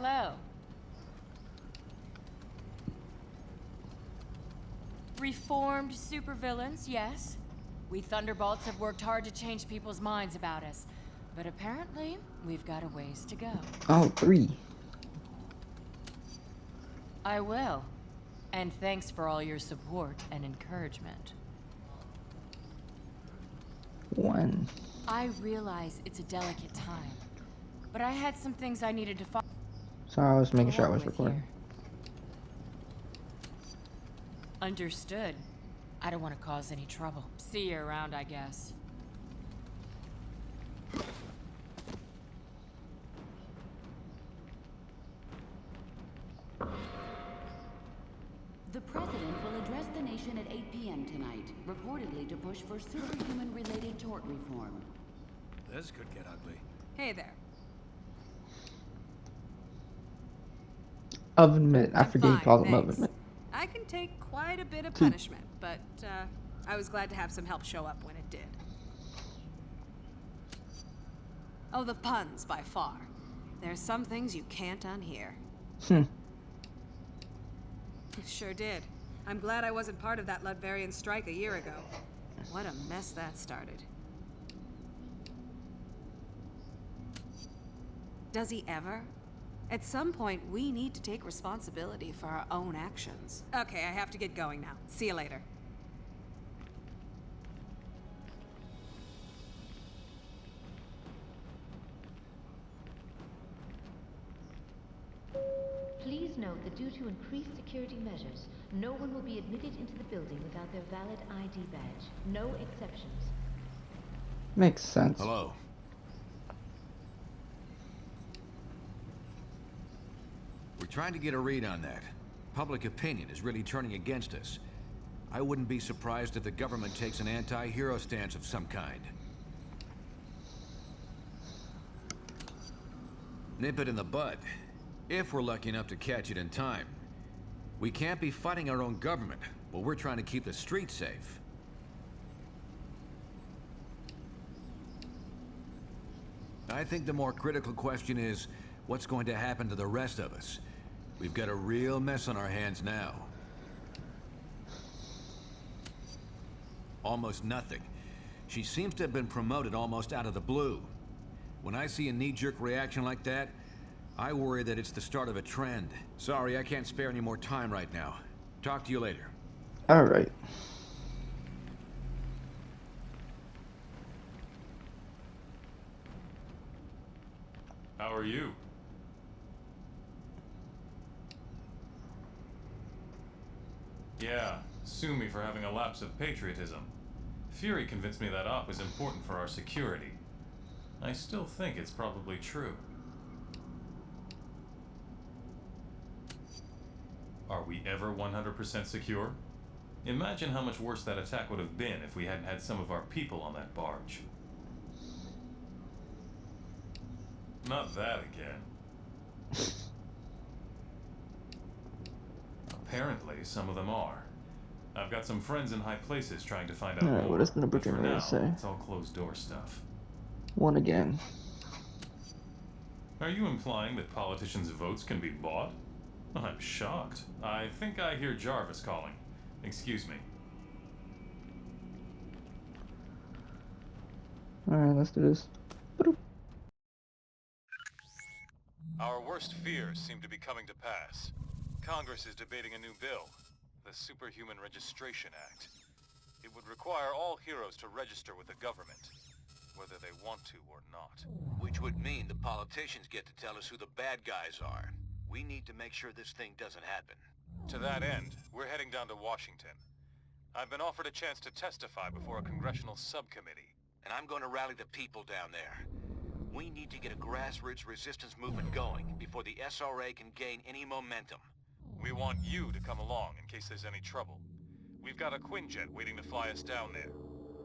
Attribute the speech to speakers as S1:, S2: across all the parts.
S1: hello. Reformed supervillains, yes. We Thunderbolts have worked hard to change people's minds about us. But apparently, we've got a ways to go.
S2: Oh, 3.
S1: I will. And thanks for all your support and encouragement.
S2: 1.
S1: I realize it's a delicate time, but I had some things I needed to follow.
S2: So I was making sure I was recording.
S1: Understood. I don't want to cause any trouble. See you around, I guess.
S3: The President will address the nation at 8 p.m. tonight, reportedly to push for superhuman-related tort reform.
S4: This could get ugly.
S5: Hey there.
S2: Oven mitt. I
S5: I'm
S2: forget you
S5: fine,
S2: call them
S5: thanks.
S2: oven mitt.
S5: I can take quite a bit of punishment, but I was glad to have some help show up when it did. Oh, the puns, by far. There's some things you can't unhear. Sure did. I'm glad I wasn't part of that Ludvarian strike a year ago. What a mess that started. Does he ever? At some point, we need to take responsibility for our own actions. Okay, I have to get going now. See you later.
S6: Please note that due to increased security measures, no one will be admitted into the building without their valid ID badge. No exceptions.
S2: Makes sense.
S4: Hello. We're trying to get a read on that. Public opinion is really turning against us. I wouldn't be surprised if the government takes an anti-hero stance of some kind. Nip it in the bud, if we're lucky enough to catch it in time. We can't be fighting our own government, but we're trying to keep the streets safe. I think the more critical question is, what's going to happen to the rest of us? We've got a real mess on our hands now. Almost nothing. She seems to have been promoted almost out of the blue. When I see a knee-jerk reaction like that, I worry that it's the start of a trend. Sorry, I can't spare any more time right now. Talk to you later.
S2: Alright.
S7: How are you? Yeah, sue me for having a lapse of patriotism. Fury convinced me that op was important for our security. I still think it's probably true. Are we ever 100% secure? Imagine how much worse that attack would have been if we hadn't had some of our people on that barge. Not that again. Apparently, some of them are. I've got some friends in high places trying to find out
S2: Alright,
S7: more,
S2: what does the number
S7: but for
S2: generator
S7: now,
S2: say?
S7: it's all closed-door stuff.
S2: 1 again.
S7: Are you implying that politicians' votes can be bought? I'm shocked. I think I hear Jarvis calling. Excuse me.
S2: Alright, let's do this.
S8: Our worst fears seem to be coming to pass. Congress is debating a new bill, the Superhuman Registration Act. It would require all heroes to register with the government, whether they want to or not.
S4: Which would mean the politicians get to tell us who the bad guys are. We need to make sure this thing doesn't happen.
S8: To that end, we're heading down to Washington. I've been offered a chance to testify before a congressional subcommittee.
S4: And I'm going to rally the people down there. We need to get a grassroots resistance movement going before the SRA can gain any momentum.
S8: We want you to come along in case there's any trouble. We've got a Quinjet waiting to fly us down there.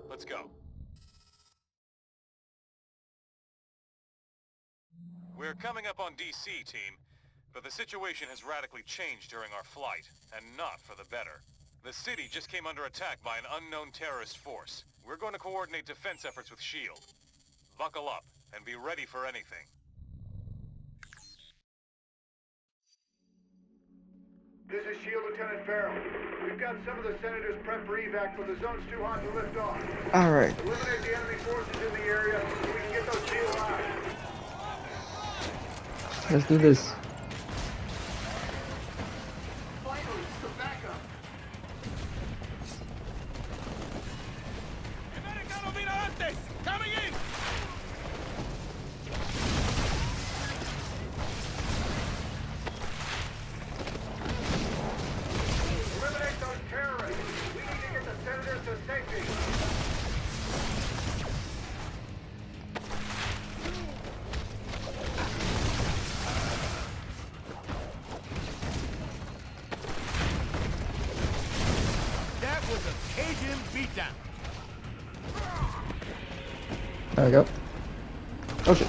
S8: Let's go. We're coming up on DC, team, but the situation has radically changed during our flight, and not for the better. The city just came under attack by an unknown terrorist force. We're going to coordinate defense efforts with S.H.I.E.L.D. Buckle up and be ready for anything.
S9: This is Shield Lieutenant Farrell. We've got some of the senators prepped for evac, but the zone's too hot to lift off.
S2: Alright.
S9: Eliminate the enemy forces in the area so we can get those shields out.
S2: Let's do this.
S9: Finally, some backup.
S8: Coming in!
S9: Eliminate those terrorists. We need to get the senators to safety.
S8: That was a Cajun beatdown.
S2: There we go. Oh shit.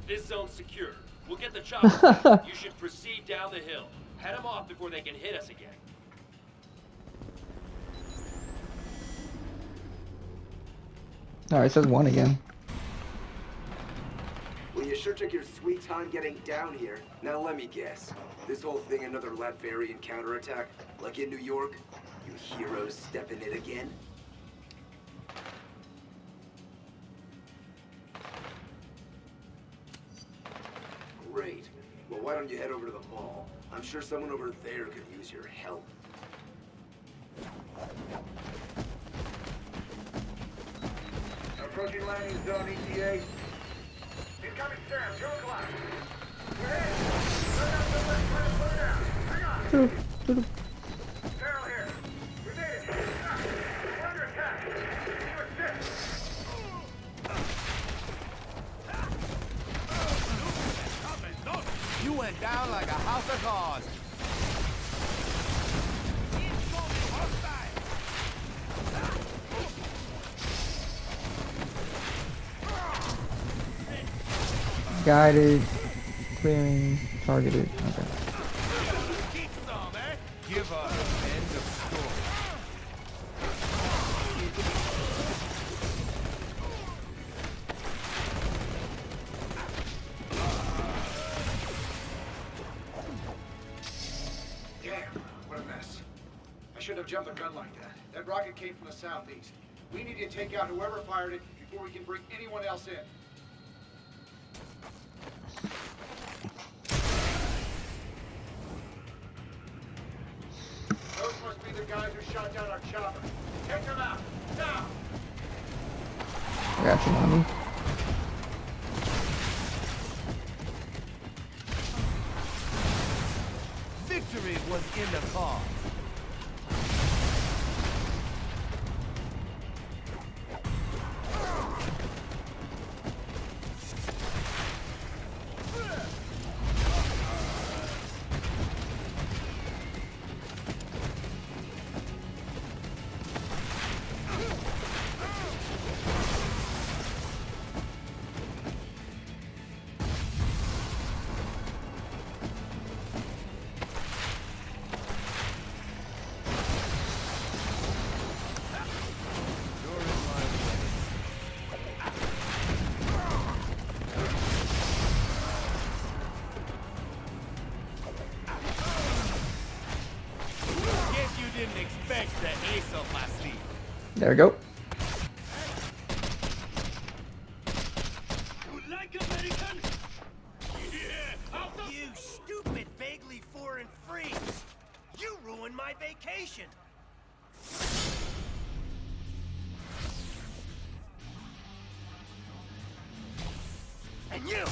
S10: This zone's secure. We'll get the chopper. You should proceed down the hill. Head them off before they can hit us again.
S2: Alright, it says 1 again.
S11: Well, you sure took your sweet time getting down here. Now let me guess. This whole thing another Latverian counterattack? Like in New York? You heroes stepping it again? Great. Well, why don't you head over to the mall? I'm sure someone over there could use your help.
S9: Approaching landing zone ETA. Incoming Sam, 2 o'clock. We're in. Put down the left, put it down. Hang on. Farrell here. We made it. We're under attack. You assist.
S8: You went down like a house of cards.
S2: Guided. Clearing. Targeted. Okay.
S8: Keep some, eh? Give up. End of story.
S9: Damn, what a mess. I shouldn't have jumped the gun like that. That rocket came from the southeast. We need to take out whoever fired it before we can bring anyone else in. Those must be the guys who shot down our chopper. Take them out, now!
S2: I got you, mommy.
S8: Victory was in the cause.
S2: There we go.
S10: You stupid, vaguely foreign freaks! You ruined my vacation! And you,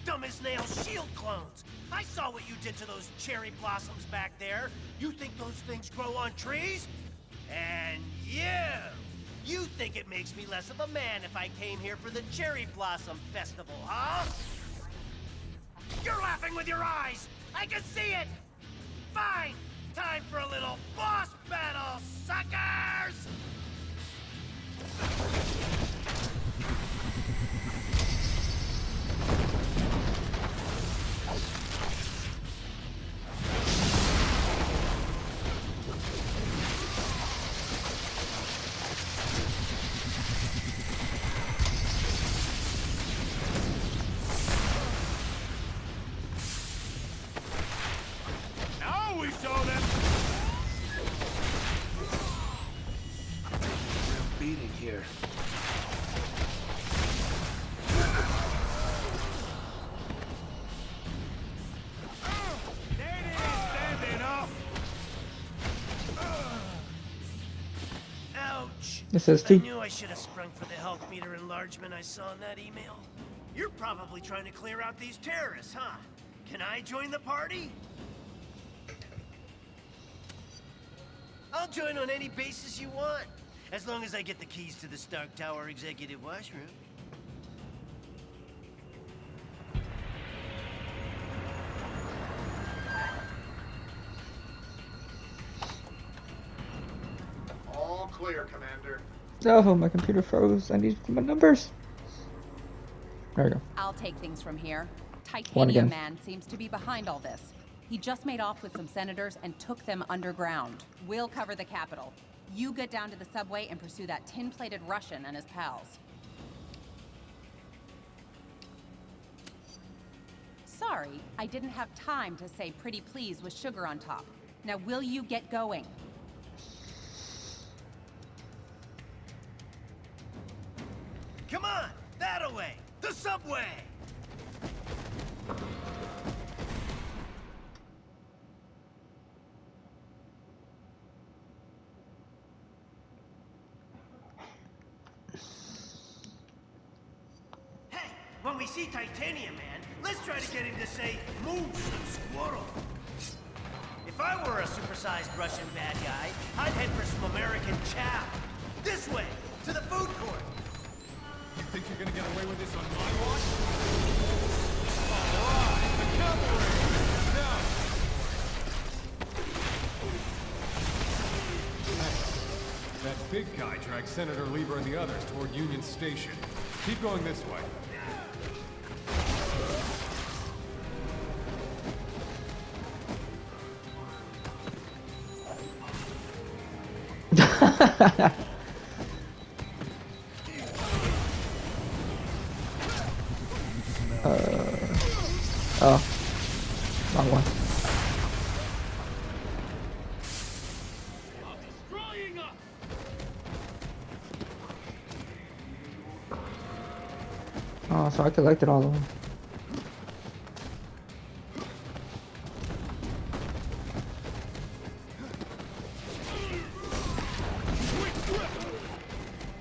S10: dumb as nails shield clones! I saw what you did to those cherry blossoms back there. You think those things grow on trees? And you think it makes me less of a man if I came here for the Cherry Blossom Festival, huh? You're laughing with your eyes! I can see it! Fine! Time for a little boss battle, suckers!
S2: It says
S10: I
S2: two.
S10: knew I should have sprung for the health meter enlargement I saw in that email. You're probably trying to clear out these terrorists, huh? Can I join the party? I'll join on any basis you want, as long as I get the keys to the Stark Tower executive washroom.
S9: All clear, Commander.
S2: Oh, my computer froze. I need my numbers. There we go.
S12: I'll take things from here.
S2: One
S12: Titanium
S2: again.
S12: Man seems to be behind all this. He just made off with some senators and took them underground. We'll cover the Capitol. You get down to the subway and pursue that tin-plated Russian and his pals. Sorry, I didn't have time to say pretty please with sugar on top. Now will you get going?
S10: Come on, that way, the subway. Hey, when we see Titanium Man, let's try to get him to say, "Move, some squirrel." If I were a supersized Russian bad guy, I'd head for some American chow. This way, to the food court.
S8: You think you're gonna get away with this on my watch? Alright, the cavalry! Now! Thanks. That big guy dragged Senator Lieber and the others toward Union Station. Keep going this way.
S2: Oh, wrong one. Oh, so I collected all of them.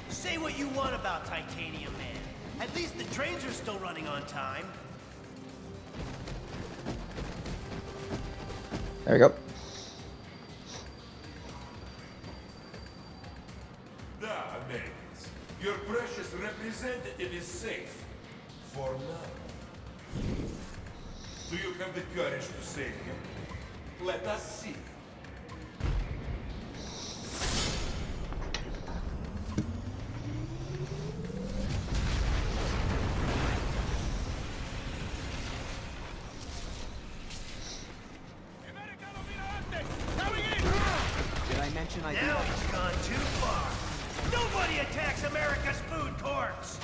S10: Say what you want about Titanium Man. At least the trains are still running on time.
S2: There we go.
S13: Da, Americans. Your precious representative is safe. For now. Do you have the courage to save him? Let us see.
S10: Now he's gone too far. Nobody attacks America's food courts.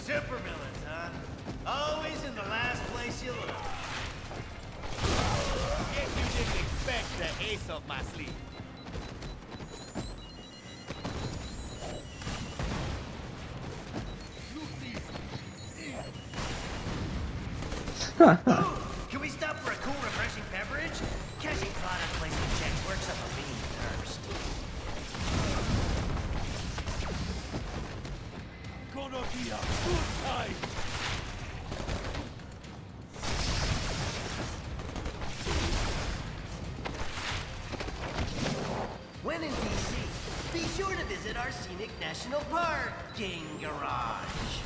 S10: Supervillains, huh? Always in the last place you look.
S14: Guess you didn't expect the ace up my sleeve.
S10: Can we stop for a cool, refreshing beverage? Catching product placement checks works up a bean thirst.
S14: Gonna be a good time.
S10: When in DC, be sure to visit our scenic national parking garage.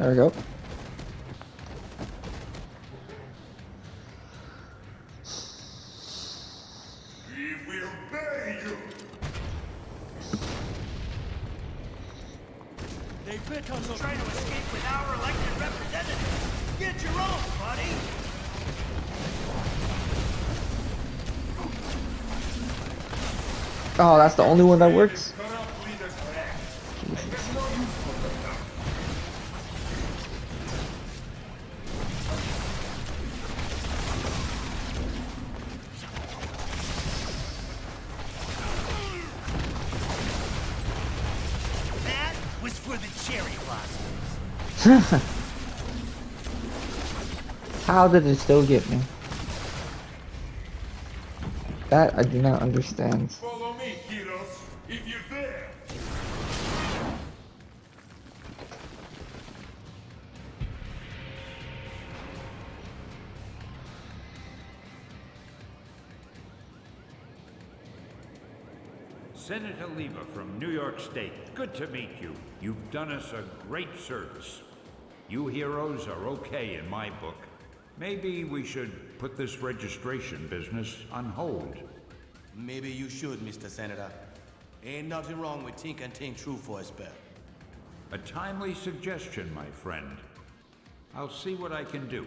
S2: There we go.
S13: We will bury you.
S10: They bit on those trying to escape with our elected representative. Get your own, buddy.
S2: Oh, that's the only one that works?
S10: That was for the cherry blossoms.
S2: How did it still get me? That I do not understand.
S13: Follow me, heroes, if you dare.
S15: Senator Lever from New York State. Good to meet you. You've done us a great service. You heroes are okay in my book. Maybe we should put this registration business on hold.
S14: Maybe you should, Mr. Senator. Ain't nothing wrong with think and think true for a spell.
S15: A timely suggestion, my friend. I'll see what I can do.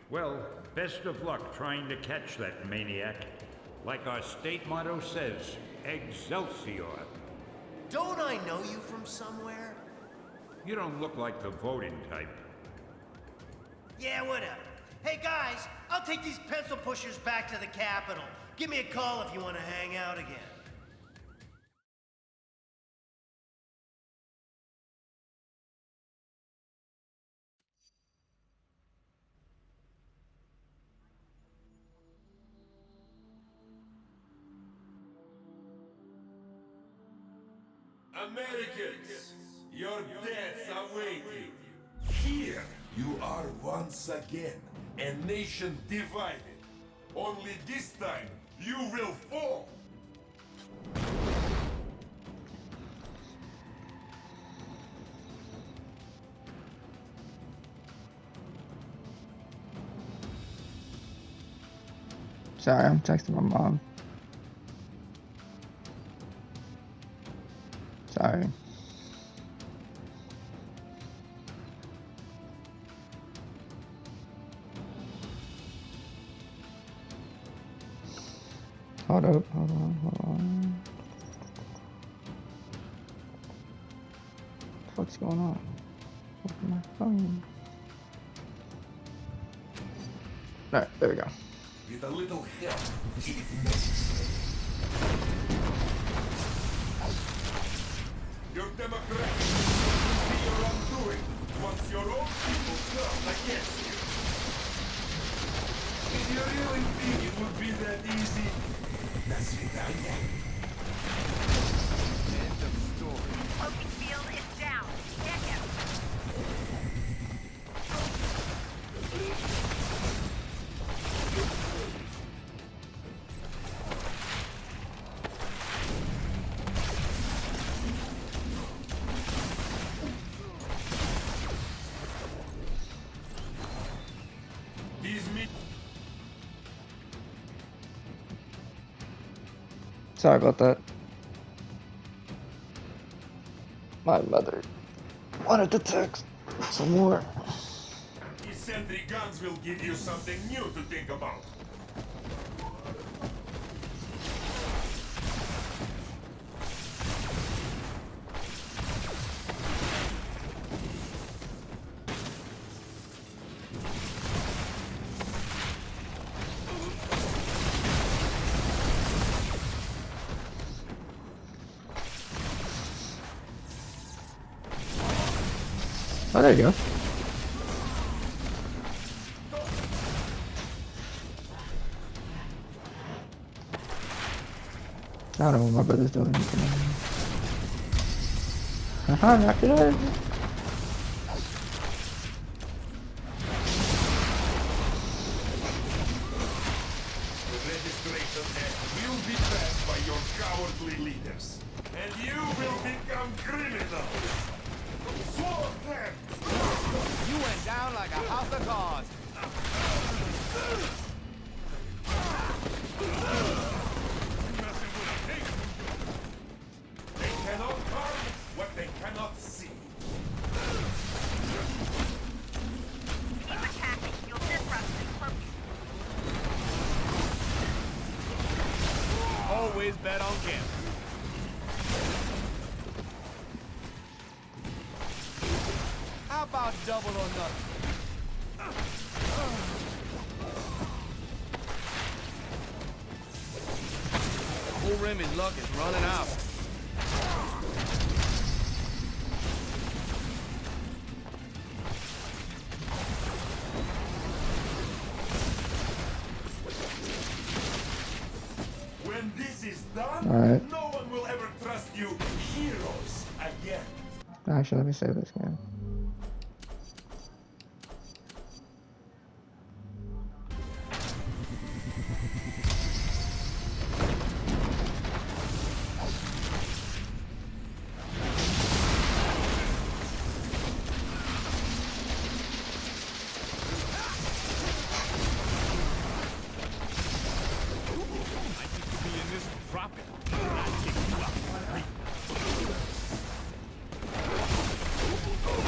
S15: Well, best of luck trying to catch that maniac. Like our state motto says, Excelsior.
S10: Don't I know you from somewhere?
S15: You don't look like the voting type.
S10: Yeah, whatever. Hey guys, I'll take these pencil pushers back to the Capitol. Give me a call if you want to hang out again.
S13: Americans, your deaths await you. Here you are once again, a nation divided. Only this time, you will fall.
S2: Sorry, I'm texting my mom. Sorry. Hold up, hold on. What's going on? Open my phone. Alright, there we go.
S13: With a little help, if necessary. Your democracy will be your undoing once your own people turn against you. If you really think it would be that easy, that's it. End of story.
S16: Smoking field is down. Get him.
S2: Sorry about that. My mother wanted to text some more.
S13: These sentry guns will give you something new to think about.
S2: Oh, there you go. I don't know what my brother's doing. Haha, knocked it out.
S13: The registration act will be passed by your cowardly leaders, and you will become criminals. Sword them!
S14: You went down like a house of cards.
S13: They cannot harm what they cannot see.
S16: Keep attacking. You'll disrupt this cloaking.
S14: Always bet on Gambit. How about double or nothing? Old Remy's luck is running out.
S13: When this is done,
S2: Alright.
S13: no one will ever trust you heroes again.
S2: Actually, let me save this game.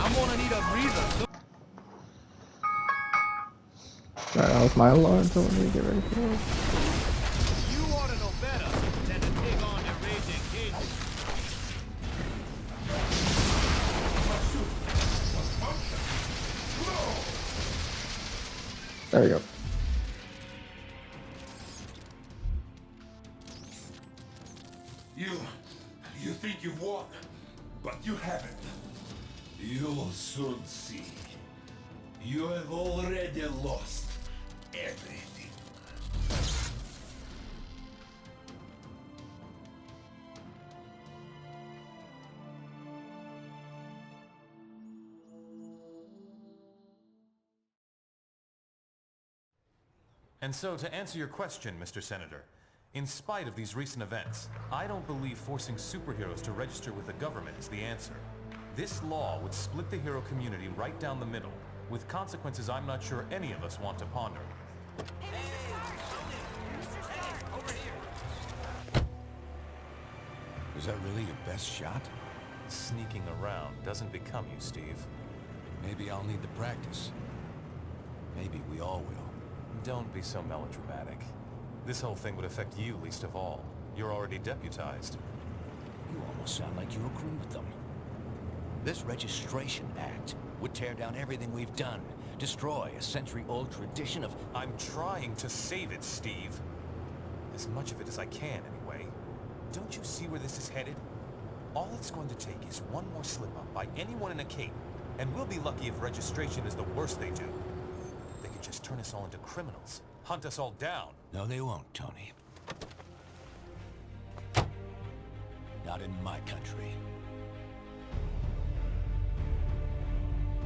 S14: I'm gonna need a breather.
S2: Alright, that was my alarm, so let me get ready for it.
S14: You ought to know better than to take on the raging kid.
S2: There we go.
S13: You think you've won, but you haven't. You'll soon see. You have already lost everything.
S7: And so, to answer your question, Mr. Senator, in spite of these recent events, I don't believe forcing superheroes to register with the government is the answer. This law would split the hero community right down the middle, with consequences I'm not sure any of us want to ponder.
S4: Was that really your best shot?
S7: Sneaking around doesn't become you, Steve.
S4: Maybe I'll need the practice. Maybe we all will.
S7: Don't be so melodramatic. This whole thing would affect you least of all. You're already deputized.
S17: You almost sound like you agree with them. This Registration Act would tear down everything we've done, destroy a century-old tradition of...
S7: I'm trying to save it, Steve. As much of it as I can, anyway. Don't you see where this is headed? All it's going to take is one more slip-up by anyone in a cape, and we'll be lucky if registration is the worst they do. They could just turn us all into criminals, hunt us all down.
S17: No, they won't, Tony. Not in my country.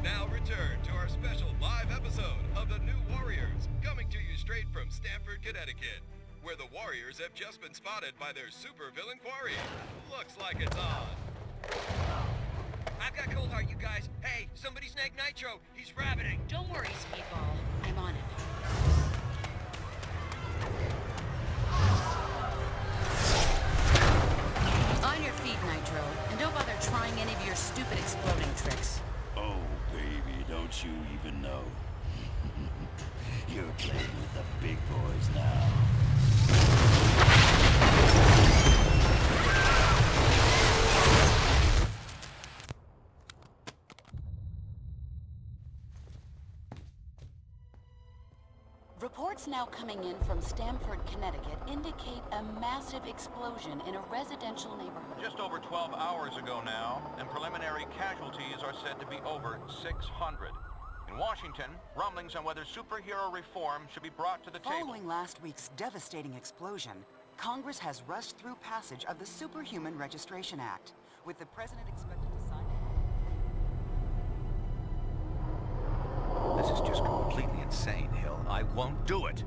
S18: Now return to our special live episode of The New Warriors, coming to you straight from Stamford, Connecticut, where the Warriors have just been spotted by their supervillain quarry. Looks like it's on.
S10: I've got cold heart, you guys. Hey, somebody snag Nitro. He's rabbiting.
S3: Don't worry, Speedball. I'm on it. On your feet, Nitro. And don't bother trying any of your stupid exploding tricks.
S17: Oh, baby, don't you even know? You're playing with the big boys now.
S3: Reports now coming in from Stamford, Connecticut indicate a massive explosion in a residential neighborhood.
S19: Just over 12 hours ago now, and preliminary casualties are said to be over 600. In Washington, rumblings on whether superhero reform should be brought to the table.
S20: Following last week's devastating explosion, Congress has rushed through passage of the Superhuman Registration Act, with the president expected to sign it.
S17: This is just completely insane, Hill. I won't do it.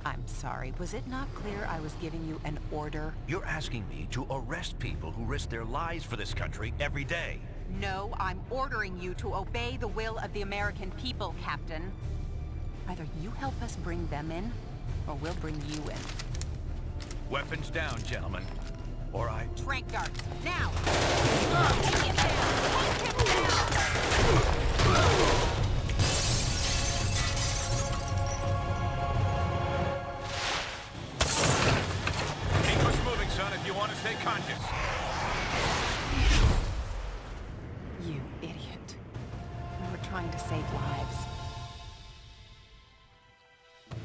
S20: I'm sorry, was it not clear I was giving you an order?
S17: You're asking me to arrest people who risk their lives for this country every day.
S12: No, I'm ordering you to obey the will of the American people, Captain. Either you help us bring them in, or we'll bring you in.
S19: Weapons down, gentlemen. Or I...
S12: Trank darts, now! Take him down! Take him down!
S19: Son, if you want to stay conscious.
S12: You idiot. We were trying to save lives.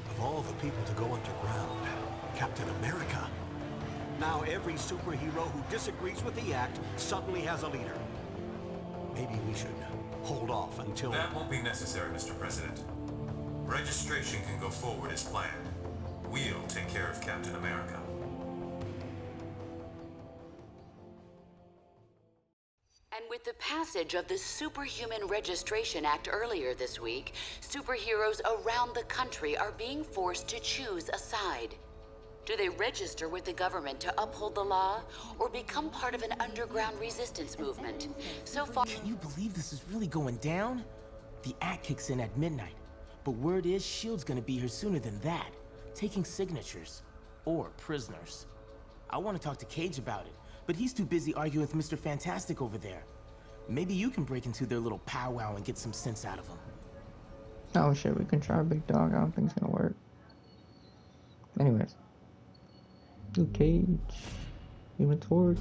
S10: Of all the people to go underground, Captain America. Now every superhero who disagrees with the act suddenly has a leader. Maybe we should hold off until...
S8: That won't be necessary, Mr. President. Registration can go forward as planned. We'll take care of Captain America.
S3: And with the passage of the Superhuman Registration Act earlier this week, superheroes around the country are being forced to choose a side. Do they register with the government to uphold the law, or become part of an underground resistance movement? So far...
S21: Can you believe this is really going down? The act kicks in at midnight, but word is S.H.I.E.L.D's gonna be here sooner than that, taking signatures. Or prisoners. I want to talk to Cage about it, but he's too busy arguing with Mr. Fantastic over there. Maybe you can break into their little powwow and get some sense out of them.
S2: Oh shit, we can try Big Dog. I don't think it's gonna work. Anyways. Luke Cage. Human Torch.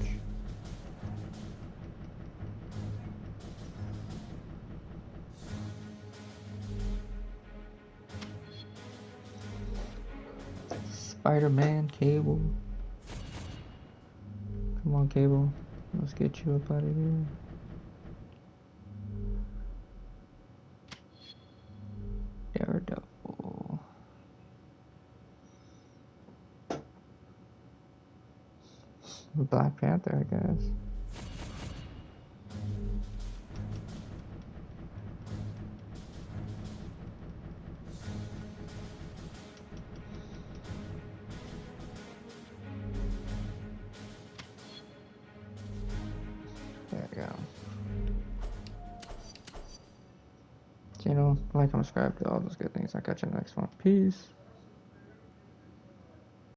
S2: Spider-Man, Cable. Come on, Cable. Let's get you up out of here. Daredevil. Black Panther, I guess. There we go. You know, like and subscribe to all those good things. I'll catch you in the next one. Peace.